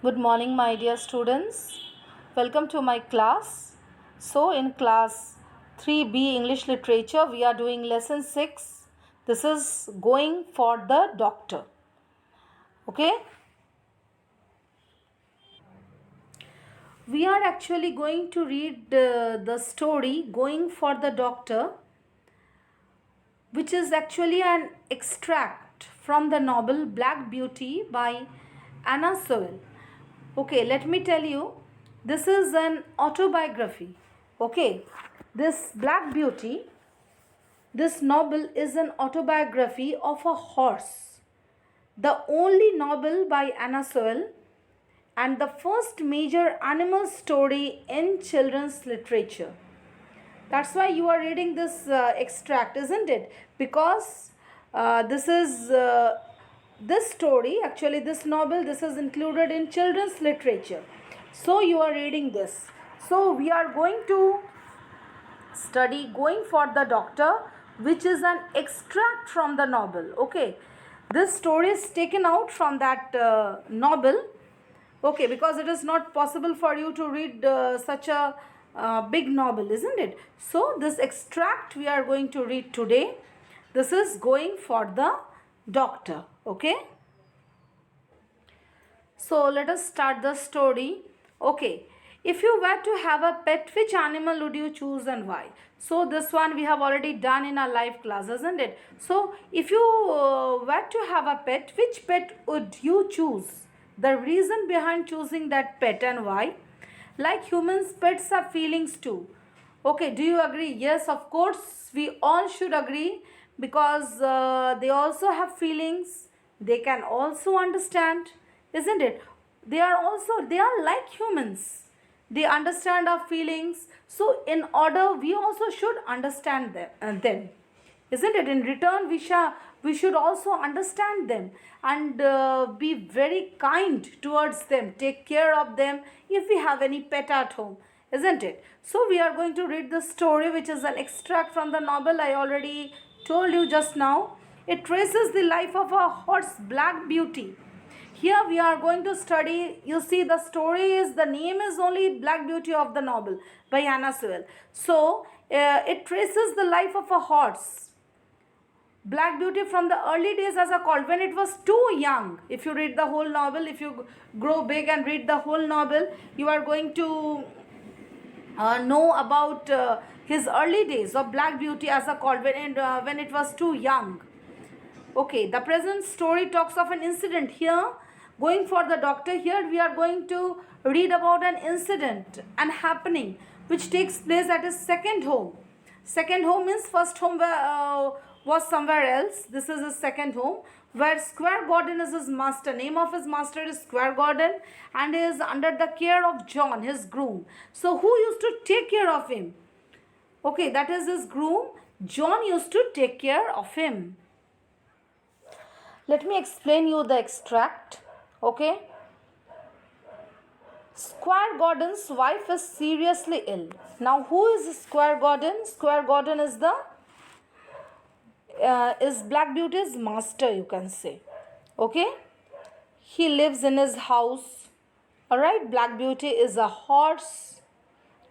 Good morning, my dear students. Welcome to my class. So, in class 3B English Literature, we are doing lesson 6. This is Going for the Doctor. Okay? We are actually going to read the story Going for the Doctor, which is actually an extract from the novel Black Beauty by Anna Sewell. Okay, let me tell you, this is an autobiography. Okay, this Black Beauty, this novel is an autobiography of a horse, the only novel by Anna Sewell and the first major animal story in children's literature. That's why you are reading this extract, isn't it? Because this story, actually this novel, this is included in children's literature. So you are reading this. So we are going to study Going for the Doctor, which is an extract from the novel. Okay, this story is taken out from that novel. Okay, because it is not possible for you to read such a big novel, isn't it? So this extract we are going to read today. This is Going for the Doctor. Okay, so let us start the story. Okay, if you were to have a pet, which animal would you choose and why? So this one we have already done in our live class, isn't it? So if you were to have a pet, which pet would you choose? The reason behind choosing that pet and why? Like humans, pets have feelings too. Okay, do you agree? Yes, of course, we all should agree because they also have feelings. They can also understand, isn't it? They are like humans. They understand our feelings. So, in order, we also should understand them, isn't it? In return, we should also understand them and be very kind towards them, take care of them if we have any pet at home, isn't it? So we are going to read the story, which is an extract from the novel I already told you just now. It traces the life of a horse, Black Beauty. Here we are going to study, you see the story is, the name is only Black Beauty of the novel by Anna Sewell. So it traces the life of a horse, Black Beauty, from the early days, as a called, when it was too young. If you read the whole novel, if you grow big and read the whole novel, you are going to know about his early days of Black Beauty as a called, when it was too young. Okay, the present story talks of an incident here. Going for the Doctor, here we are going to read about an incident and happening which takes place at his second home. Second home means first home was somewhere else. This is his second home, where Squire Gordon is his master. Name of his master is Squire Gordon, and he is under the care of John, his groom. So who used to take care of him? Okay, that is his groom. John used to take care of him. Let me explain you the extract. Okay. Squire Gordon's wife is seriously ill. Now, who is Squire Gordon? Squire Gordon is Black Beauty's master, you can say. Okay. He lives in his house. Alright. Black Beauty is a horse.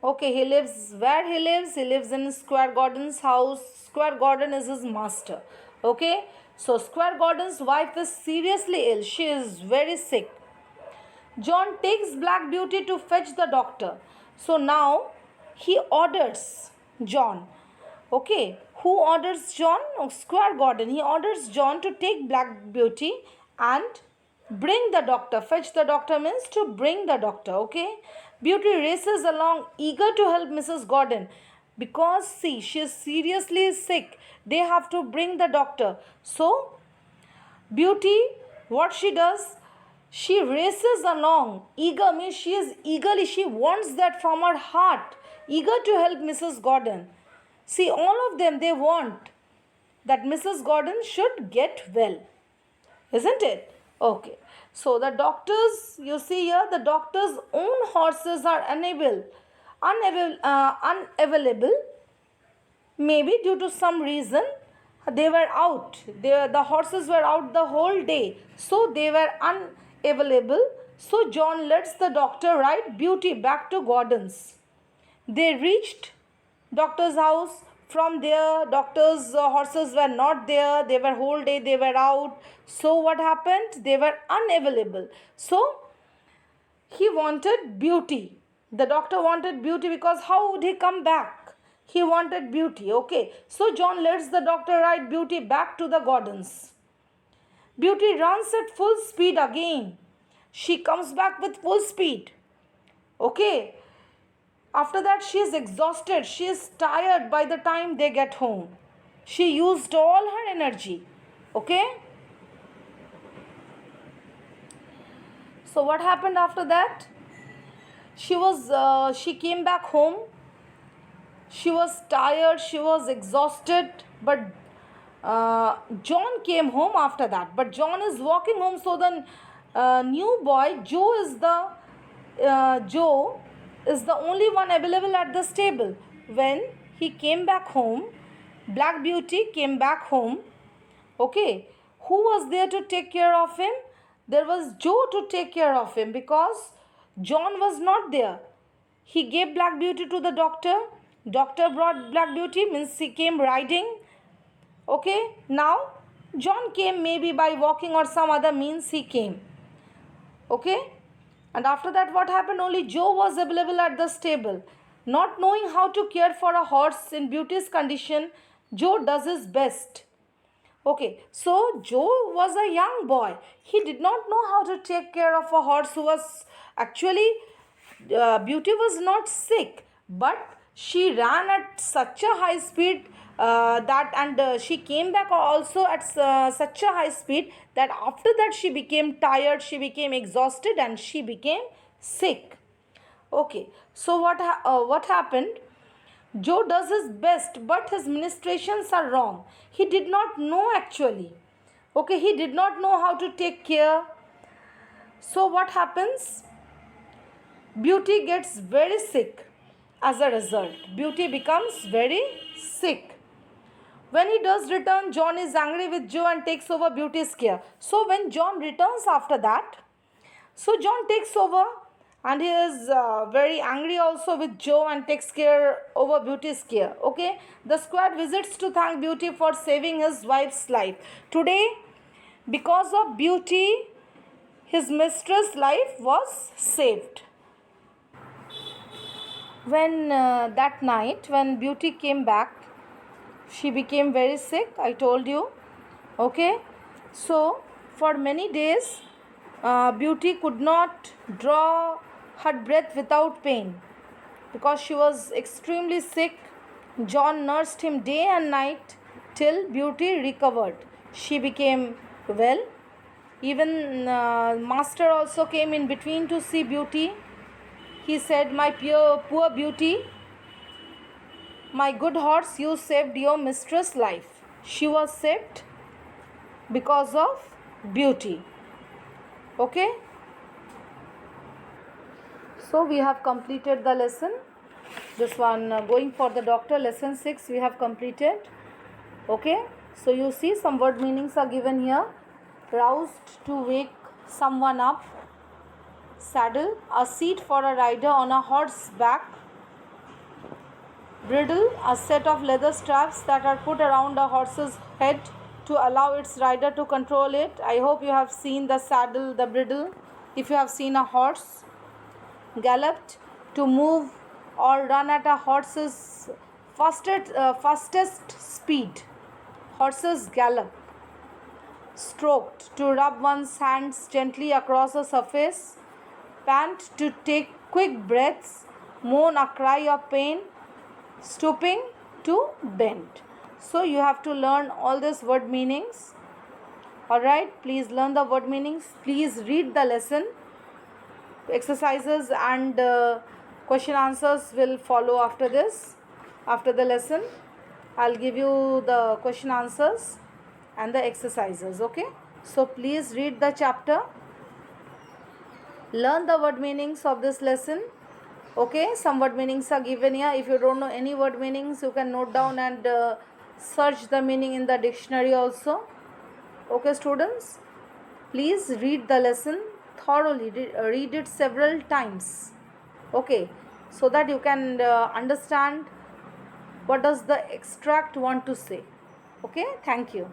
Okay. He lives where he lives. He lives in Squire Gordon's house. Squire Gordon is his master. Okay. So Squire Gordon's wife is seriously ill. She is very sick. John takes Black Beauty to fetch the doctor. So now he orders John. Okay, who orders John? Oh, Squire Gordon. He orders John to take Black Beauty and bring the doctor. Fetch the doctor means to bring the doctor. Okay, Beauty races along, eager to help Mrs. Gordon, because see, she is seriously sick. They have to bring the doctor. So Beauty, what she does, she races along. Eager means she wants that from her heart. Eager to help Mrs. Gordon. See, all of them, they want that Mrs. Gordon should get well. Isn't it? Okay. So the doctors, you see here, the doctor's own horses are unavailable, maybe due to some reason. They were out. The horses were out the whole day, so they were available. So John lets the doctor ride Beauty back to Gordon's. They reached doctor's house. From there, doctor's horses were not there. They were whole day, they were out. So what happened? They were unavailable. So he wanted Beauty. The doctor wanted Beauty because how would he come back? He wanted Beauty. Okay. So John lets the doctor ride Beauty back to the Gordons. Beauty runs at full speed again. She comes back with full speed. Okay. After that, she is exhausted. She is tired by the time they get home. She used all her energy. Okay. So what happened after that? She came back home. She was tired. She was exhausted. But John came home after that. But John is walking home. So the new boy, Joe is the only one available at the stable. When he came back home, Black Beauty came back home. Okay, who was there to take care of him? There was Joe to take care of him because John was not there. He gave Black Beauty to the doctor. Doctor brought Black Beauty, means he came riding. Okay, now John came maybe by walking or some other means he came. Okay, and after that what happened? Only Joe was available at the stable. Not knowing how to care for a horse in Beauty's condition, Joe does his best. Okay, so Joe was a young boy. He did not know how to take care of a horse who was actually, Beauty was not sick, but she ran at such a high speed she came back also at such a high speed that after that she became tired, she became exhausted, and she became sick. Okay, so what happened? Joe does his best, but his ministrations are wrong. He did not know actually. Okay, he did not know how to take care. So what happens? Beauty gets very sick. As a result, Beauty becomes very sick. When he does return, John is angry with Joe and takes over Beauty's care. So when John returns after that, so John takes over and he is very angry also with Joe and takes care over Beauty's care. Okay, the squad visits to thank Beauty for saving his wife's life. Today, because of Beauty, his mistress' life was saved. When that night, when Beauty came back, she became very sick, I told you. Okay, so for many days, Beauty could not draw her breath without pain because she was extremely sick. John nursed him day and night till Beauty recovered. She became well. Even Master also came in between to see Beauty. He said, "My poor Beauty, my good horse, you saved your mistress' life. She was saved because of Beauty." Okay. So we have completed the lesson. This one, going for the doctor, lesson 6 we have completed. Okay. So you see some word meanings are given here. Roused, to wake someone up. Saddle, a seat for a rider on a horse's back. Bridle, a set of leather straps that are put around a horse's head to allow its rider to control it. I hope you have seen the saddle, the bridle, if you have seen a horse. Galloped, to move or run at a horse's fastest speed. Horses gallop. Stroked, to rub one's hands gently across a surface. Pant, to take quick breaths. Moan, a cry of pain. Stooping, to bend. So you have to learn all these word meanings. Alright, please learn the word meanings. Please read the lesson. Exercises and question answers will follow after this. After the lesson, I'll give you the question answers and the exercises. Okay, so please read the chapter. Learn the word meanings of this lesson. Okay, some word meanings are given here. If you don't know any word meanings, you can note down and search the meaning in the dictionary also. Okay, students, please read the lesson thoroughly, read it several times. Okay, so that you can understand what does the extract want to say. Okay, thank you.